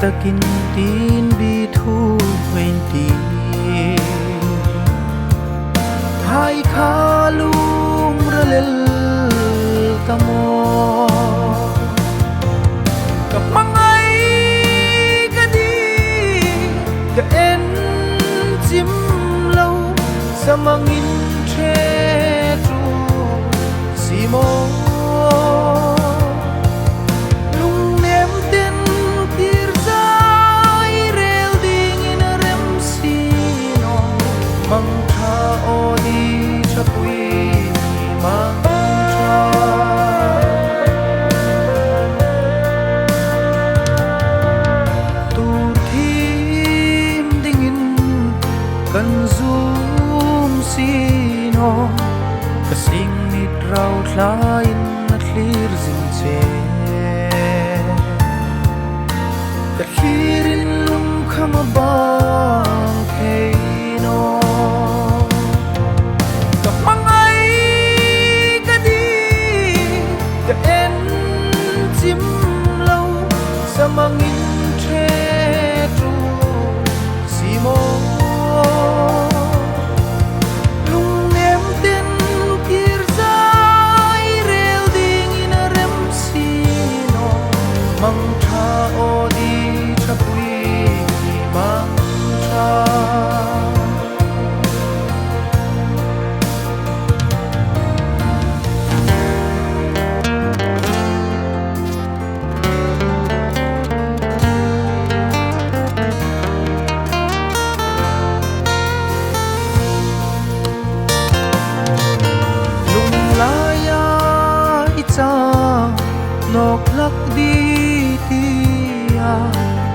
sakin tin bi thu wen ti hai kha lung relel kamo kamangai kadi ka en chim lo samangin the tu simo kan zoom sino kasing nit raw tlain na clear zing che ka khirin lum khama bang keino ka mangai ka di ka en chim lo samangin the tu simo nok lak di tia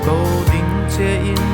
câu đình che in